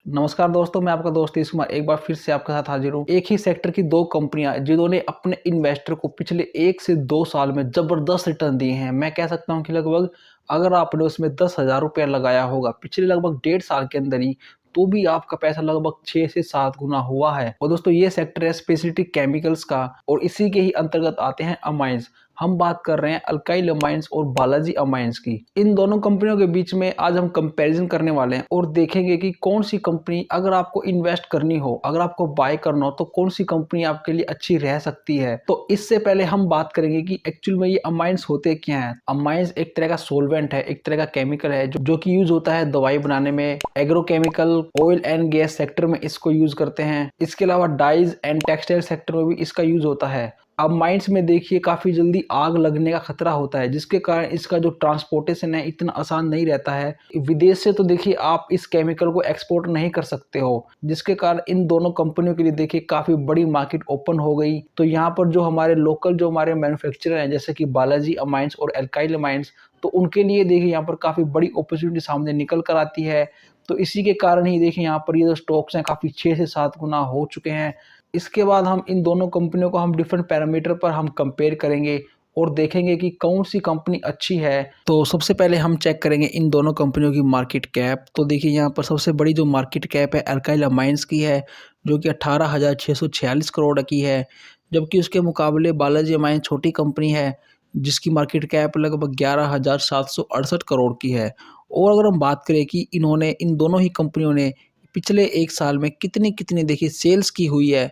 नमस्कार दोस्तों, मैं आपका दोस्त तीस कुमार एक बार फिर से आपके साथ हाजिर हूँ। एक ही सेक्टर की दो कंपनियां जिन्होंने अपने इन्वेस्टर को पिछले 1 से 2 साल में जबरदस्त रिटर्न दिए हैं। मैं कह सकता हूँ कि लगभग अगर आपने उसमें 10,000 रुपया लगाया होगा पिछले लगभग 1.5 साल के अंदर ही, तो भी आपका पैसा लगभग 6 से 7 गुना हुआ है। और दोस्तों, ये सेक्टर है स्पेसिफिक केमिकल्स का और इसी के ही अंतर्गत आते हैं अमाइंस। हम बात कर रहे हैं अल्काइल अमाइंस और बालाजी अमाइंस की। इन दोनों कंपनियों के बीच में आज हम कंपैरिजन करने वाले हैं और देखेंगे कि कौन सी कंपनी, अगर आपको इन्वेस्ट करनी हो, अगर आपको बाय करना हो, तो कौन सी कंपनी आपके लिए अच्छी रह सकती है। तो इससे पहले हम बात करेंगे कि एक्चुअल में ये अमाइंस होते क्या हैं। अमाइंस एक तरह का सोलवेंट है, एक तरह का केमिकल है जो कि यूज होता है दवाई बनाने में, agrochemical, oil and gas sector में इसको यूज करते हैं। इसके अलावा डाइज एंड टेक्सटाइल सेक्टर में भी इसका यूज होता है। अब माइंस में देखिए काफ़ी जल्दी आग लगने का खतरा होता है, जिसके कारण इसका जो ट्रांसपोर्टेशन है इतना आसान नहीं रहता है। विदेश से तो देखिए आप इस केमिकल को एक्सपोर्ट नहीं कर सकते हो, जिसके कारण इन दोनों कंपनियों के लिए देखिए काफ़ी बड़ी मार्केट ओपन हो गई। तो यहाँ पर जो हमारे लोकल जो हमारे मैन्युफैक्चरर हैं, जैसे कि बालाजी अमाइंस और अल्काइल अमाइंस, तो उनके लिए देखिए यहाँ पर काफ़ी बड़ी अपॉर्चुनिटी सामने निकल कर आती है। तो इसी के कारण ही देखिए यहाँ पर ये जो स्टॉक्स हैं काफ़ी 6 से 7 गुना हो चुके हैं। इसके बाद हम इन दोनों कंपनियों को हम डिफरेंट पैरामीटर पर हम कंपेयर करेंगे और देखेंगे कि कौन सी कंपनी अच्छी है। तो सबसे पहले हम चेक करेंगे इन दोनों कंपनियों की मार्केट कैप। तो देखिए यहाँ पर सबसे बड़ी जो मार्केट कैप है अल्काइल अमाइंस की है, जो कि 18,646 करोड़ की है, जबकि उसके मुकाबले बालाजी अमाइंस छोटी कंपनी है जिसकी मार्केट कैप लगभग 11,768 करोड़ की है। और अगर हम बात करें कि इन्होंने, इन दोनों ही कंपनियों ने पिछले 1 साल में कितनी कितनी देखिए सेल्स की हुई है,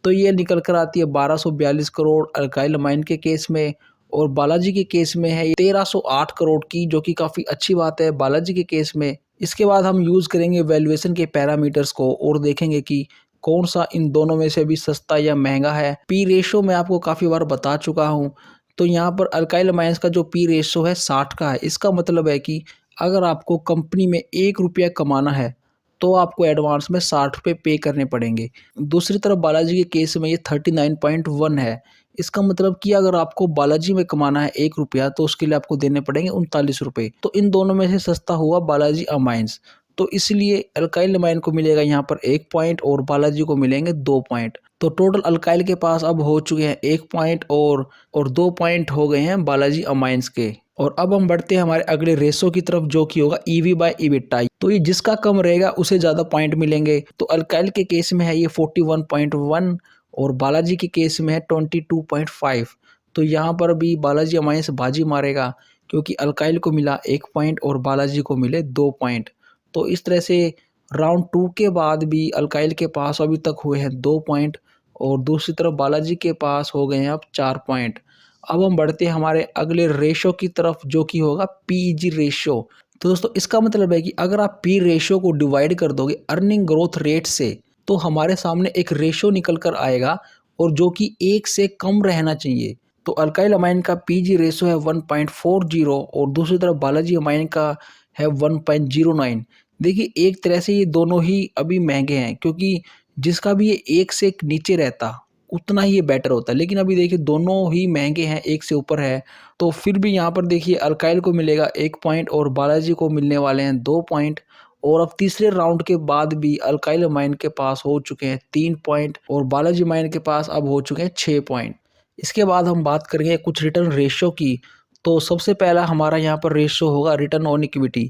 तो ये निकल कर आती है 1242 करोड़ अल्काइल अमाइन के केस में, और बालाजी के केस में है 1308 करोड़ की, जो कि काफ़ी अच्छी बात है बालाजी के केस में। इसके बाद हम यूज़ करेंगे वैल्यूएशन के पैरामीटर्स को और देखेंगे कि कौन सा इन दोनों में से भी सस्ता या महंगा है। पी रेशो मैं आपको काफ़ी बार बता चुका हूँ। तो यहाँ पर अल्काइल अमाइंस का जो पी रेशो है 60 का है। इसका मतलब है कि अगर आपको कंपनी में 1 रुपया कमाना है तो आपको एडवांस में 60 रुपये पे करने पड़ेंगे। दूसरी तरफ बालाजी के केस में ये 39.1 है। इसका मतलब कि अगर आपको बालाजी में कमाना है 1 रुपया तो उसके लिए आपको देने पड़ेंगे 39 रुपये। तो इन दोनों में से सस्ता हुआ बालाजी अमाइंस। तो इसलिए अल्काइल अमाइन को मिलेगा यहाँ पर 1 पॉइंट और बालाजी को मिलेंगे 2 पॉइंट। तो टोटल अल्काइल के पास अब हो चुके हैं 1 पॉइंट और 2 पॉइंट हो गए हैं बालाजी अमाइंस के। और अब हम बढ़ते हैं हमारे अगले रेशो की तरफ, जो कि होगा ईवी बाय इबिटा। तो ये जिसका कम रहेगा उसे ज़्यादा पॉइंट मिलेंगे। तो अल्काइल के केस में है ये 41.1 और बालाजी के केस में है 22.5। तो यहाँ पर भी बालाजी अमाइंस बाजी मारेगा, क्योंकि अल्काइल को मिला 1 पॉइंट और बालाजी को मिले 2 पॉइंट। तो इस तरह से राउंड 2 के बाद भी अल्काइल के पास अभी तक हुए हैं 2 पॉइंट और दूसरी तरफ बालाजी के पास हो गए हैं अब 4 पॉइंट। अब हम बढ़ते हैं हमारे अगले रेशो की तरफ, जो कि होगा पीईजी रेशो। तो दोस्तों, इसका मतलब है कि अगर आप पी रेशो को डिवाइड कर दोगे अर्निंग ग्रोथ रेट से, तो हमारे सामने एक रेशो निकल कर आएगा और जो कि 1 से कम रहना चाहिए। तो अल्काइल अमाइन का पीजी रेशो है 1.40 और दूसरी तरफ बालाजी अमाइन का है 1.09। देखिए, एक तरह से ये दोनों ही अभी महंगे हैं, क्योंकि जिसका भी ये 1 से नीचे रहता उतना ही ये बेटर होता है। लेकिन अभी देखिए दोनों ही महंगे हैं, 1 से ऊपर है। तो फिर भी यहाँ पर देखिए अल्काइल को मिलेगा 1 पॉइंट और बालाजी को मिलने वाले हैं 2 पॉइंट। और अब तीसरे राउंड के बाद भी अल्काइल अमाइन के पास हो चुके हैं 3 पॉइंट और बालाजी अमाइन के पास अब हो चुके हैं 6 पॉइंट। इसके बाद हम बात करेंगे कुछ रिटर्न रेशो की। तो सबसे पहला हमारा यहाँ पर रेशो होगा रिटर्न ऑन इक्विटी।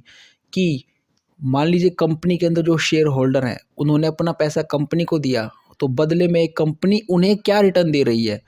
कि मान लीजिए कंपनी के अंदर जो शेयर होल्डर हैं उन्होंने अपना पैसा कंपनी को दिया, तो बदले में कंपनी उन्हें क्या रिटर्न दे रही है।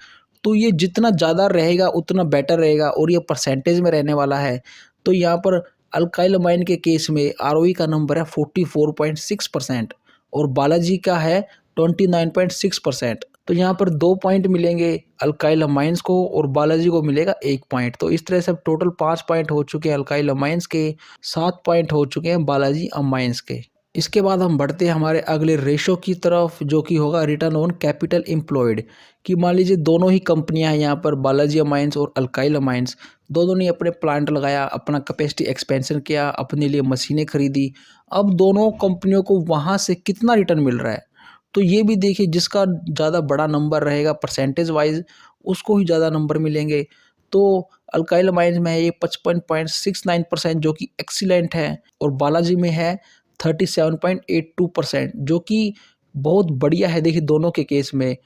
तो ये जितना ज़्यादा रहेगा उतना बेटर रहेगा और ये परसेंटेज में रहने वाला है। तो यहाँ पर अल्काइल अमाइन के केस में आरओई का नंबर है 44.6% और बालाजी का है 29.6%। तो यहाँ पर 2 पॉइंट मिलेंगे अल्काइल अमाइंस को और बालाजी को मिलेगा 1 पॉइंट। तो इस तरह से अब टोटल 5 पॉइंट हो चुके हैं अल्काइल अमाइंस के, 7 पॉइंट हो चुके हैं बालाजी अमाइंस के। इसके बाद हम बढ़ते हैं हमारे अगले रेशो की तरफ, जो कि होगा रिटर्न ऑन कैपिटल एम्प्लॉयड। कि मान लीजिए दोनों ही कंपनियां हैं यहाँ पर, बालाजी अमाइंस और अल्काइल अमाइंस, दोनों ने अपने प्लांट लगाया, अपना कैपेसिटी एक्सपेंशन किया, अपने लिए मशीनें खरीदी। अब दोनों कंपनियों को वहाँ से कितना रिटर्न मिल रहा है, तो ये भी देखिए जिसका ज़्यादा बड़ा नंबर रहेगा परसेंटेज वाइज उसको ही ज़्यादा नंबर मिलेंगे। तो अल्काइल अमाइंस में है ये 55.69% जो कि एक्सीलेंट है और बालाजी में है 37.82%, जो कि बहुत बढ़िया है देखिए दोनों के केस में।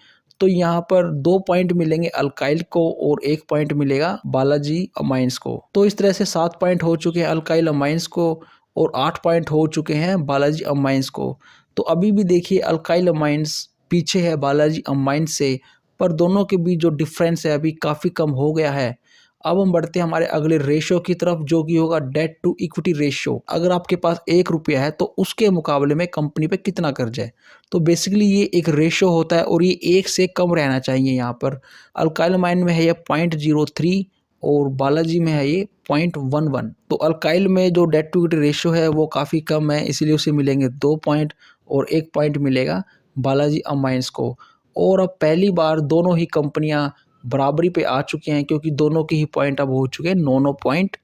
तो यहाँ पर 2 पॉइंट मिलेंगे अल्काइल को और 1 पॉइंट मिलेगा बालाजी अमाइंस को। तो इस तरह से 7 पॉइंट हो चुके हैं अल्काइल अमाइंस को और 8 पॉइंट हो चुके हैं बालाजी अमाइंस को। तो अभी भी देखिए अल्काइल अमाइंस पीछे है बालाजी अमाइंस से, पर दोनों के बीच जो डिफरेंस है अभी काफ़ी कम हो गया है। अब हम बढ़ते हैं हमारे अगले रेशियो की तरफ, जो कि होगा डेट टू इक्विटी रेशियो। अगर आपके पास 1 रुपया है तो उसके मुकाबले में कंपनी पे कितना कर्ज है। तो बेसिकली ये एक रेशियो होता है और ये 1 से कम रहना चाहिए यहाँ पर। अल्काइल अमाइन में है ये 0.03 और बालाजी में है ये 0.11। तो अल्काइल में जो डेट टू इक्विटी रेशियो है वो काफ़ी कम है, इसीलिए उसे मिलेंगे 2 पॉइंट और 1 पॉइंट मिलेगा बालाजी अमाइंस को। और अब पहली बार दोनों ही कंपनियां बराबरी पे आ चुके हैं, क्योंकि दोनों के ही पॉइंट अब हो चुके हैं 9-9 पॉइंट।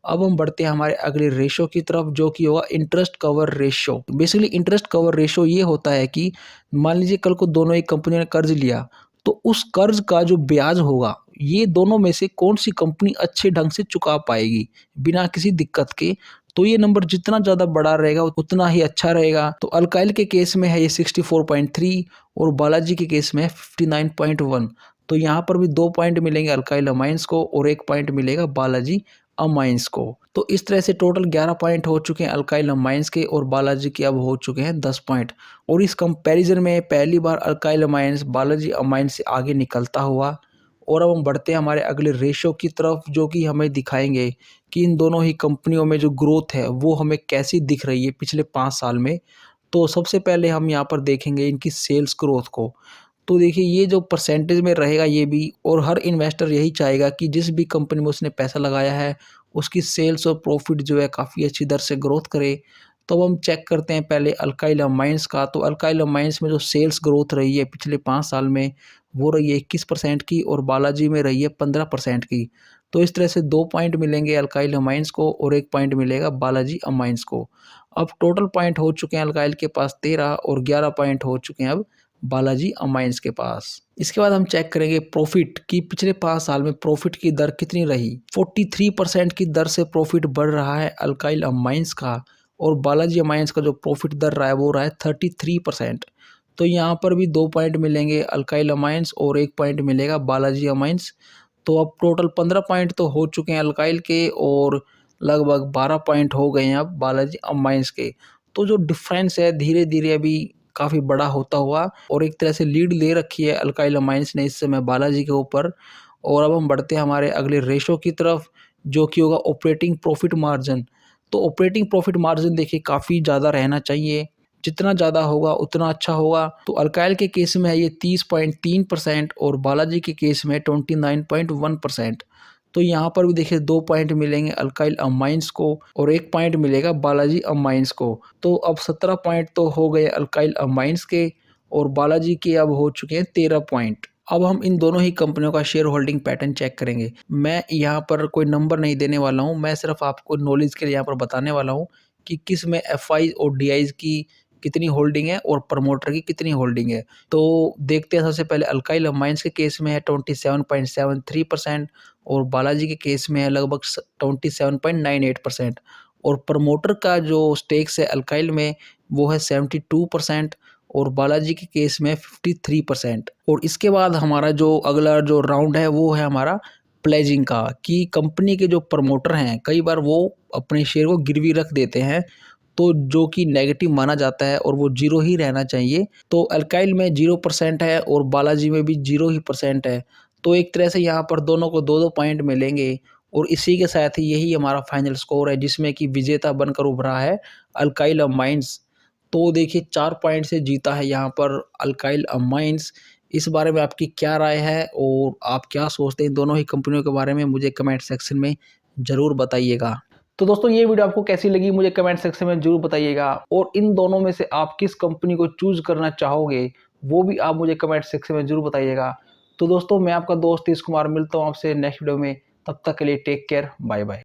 अब हम बढ़ते हैं हमारे अगले रेशियो की तरफ, जो कि होगा interest cover ratio. Basically interest cover ratio ये होता है कि मान लीजिए कल को दोनों ही कंपनियों ने कर्ज लिया, तो उस कर्ज का जो ब्याज होगा ये दोनों में से कौन सी कंपनी अच्छे ढंग से चुका पाएगी बिना किसी दिक्कत के। तो ये नंबर जितना ज़्यादा बड़ा रहेगा उतना ही अच्छा रहेगा। तो अल्काइल के केस में है ये 64.3 और बालाजी के केस में है 59.1। तो यहाँ पर भी 2 पॉइंट मिलेंगे अल्काइल अमाइंस को और 1 पॉइंट मिलेगा बालाजी अमाइंस को। तो इस तरह से टोटल 11 पॉइंट हो चुके हैं अल्काइल अमाइंस के और बालाजी के अब हो चुके हैं 10 पॉइंट। और इस कंपैरिजन में पहली बार अल्काइल अमाइंस बालाजी अमाइंस से आगे निकलता हुआ। और अब हम बढ़ते हैं हमारे अगले रेशियो की तरफ, जो कि हमें दिखाएंगे कि इन दोनों ही कंपनियों में जो ग्रोथ है वो हमें कैसी दिख रही है पिछले 5 साल में। तो सबसे पहले हम यहाँ पर देखेंगे इनकी सेल्स ग्रोथ को। तो देखिए ये जो परसेंटेज में रहेगा ये भी, और हर इन्वेस्टर यही चाहेगा कि जिस भी कंपनी में उसने पैसा लगाया है उसकी सेल्स और प्रॉफिट जो है काफ़ी अच्छी दर से ग्रोथ करे। तो अब हम चेक करते हैं पहले अल्काइल अमाइंस का। तो अल्काइल अमाइंस में जो सेल्स ग्रोथ रही है पिछले 5 साल में वो रही है 21% की और बालाजी में रही है 15% की। तो इस तरह से 2 पॉइंट मिलेंगे अल्काइल अमाइंस को और 1 पॉइंट मिलेगा बालाजी अमाइंस को। अब टोटल पॉइंट हो चुके हैं अल्काइल के पास 13 और 11 पॉइंट हो चुके हैं अब बालाजी अमाइंस के पास। इसके बाद हम चेक करेंगे प्रॉफिट की पिछले 5 साल में प्रॉफिट की दर कितनी रही। 43% की दर से प्रॉफिट बढ़ रहा है अल्काइल अमाइंस का और बालाजी अमाइंस का जो प्रॉफिट दर रहा है वो रहा है 33%। तो यहाँ पर भी 2 पॉइंट मिलेंगे अल्काइल अमाइंस और 1 पॉइंट मिलेगा बालाजी अमाइंस। तो अब टोटल 15 पॉइंट तो हो चुके हैं अल्काइल के और लगभग 12 पॉइंट हो गए हैं अब बालाजी अमाइंस के। तो जो डिफरेंस है धीरे धीरे अभी काफ़ी बड़ा होता हुआ और एक तरह से लीड ले रखी है अल्काइल अमाइंस ने इस समय बालाजी के ऊपर। और अब हम बढ़ते हैं हमारे अगले रेशो की तरफ, जो कि होगा ऑपरेटिंग प्रॉफिट मार्जिन। तो ऑपरेटिंग प्रॉफिट मार्जिन देखिए काफ़ी ज़्यादा रहना चाहिए, जितना ज़्यादा होगा उतना अच्छा होगा। तो अल्काइल के केस में है ये 30.3% और बालाजी के केस में 29.1%। तो यहाँ पर भी देखिए 2 पॉइंट मिलेंगे अल्काइल अमाइंस को और 1 पॉइंट मिलेगा बालाजी अमाइंस को। तो अब 17 पॉइंट तो हो गए अल्काइल अमाइंस के और बालाजी के अब हो चुके हैं 13 पॉइंट। अब हम इन दोनों ही कंपनियों का शेयर होल्डिंग पैटर्न चेक करेंगे। मैं यहाँ पर कोई नंबर नहीं देने वाला हूँ, मैं सिर्फ आपको नॉलेज के लिए यहाँ पर बताने वाला हूँ कि किस में एफआई और डीआईज की कितनी होल्डिंग है और प्रमोटर की कितनी होल्डिंग है। तो देखते हैं सबसे पहले अल्काइल अमाइंस के केस में है 27.73% और बालाजी के केस में है लगभग 27.98%। और प्रमोटर का जो स्टेक्स है अल्काइल में वो है 72% और बालाजी के केस में 53%। और इसके बाद हमारा जो अगला जो राउंड है वो है हमारा प्लेजिंग का, कि कंपनी के जो प्रमोटर हैं कई बार वो अपने शेयर को गिरवी रख देते हैं, तो जो कि नेगेटिव माना जाता है और वो 0 ही रहना चाहिए। तो अल्काइल में 0% है और बालाजी में भी 0 ही परसेंट है। तो एक तरह से यहाँ पर दोनों को 2-2 पॉइंट मिलेंगे और इसी के साथ ही यही हमारा फाइनल स्कोर है, जिसमें कि विजेता बनकर उभरा है अल्काइल अमाइंस। तो देखिए 4 पॉइंट से जीता है यहाँ पर अल्काइल अमाइंस। इस बारे में आपकी क्या राय है और आप क्या सोचते हैं इन दोनों ही कंपनियों के बारे में, मुझे कमेंट सेक्शन में ज़रूर बताइएगा। तो दोस्तों ये वीडियो आपको कैसी लगी मुझे कमेंट सेक्शन में जरूर बताइएगा और इन दोनों में से आप किस कंपनी को चूज करना चाहोगे वो भी आप मुझे कमेंट सेक्शन में जरूर बताइएगा। तो दोस्तों मैं आपका दोस्त तीस कुमार मिलता हूँ आपसे नेक्स्ट वीडियो में, तब तक के लिए टेक केयर, बाय बाय।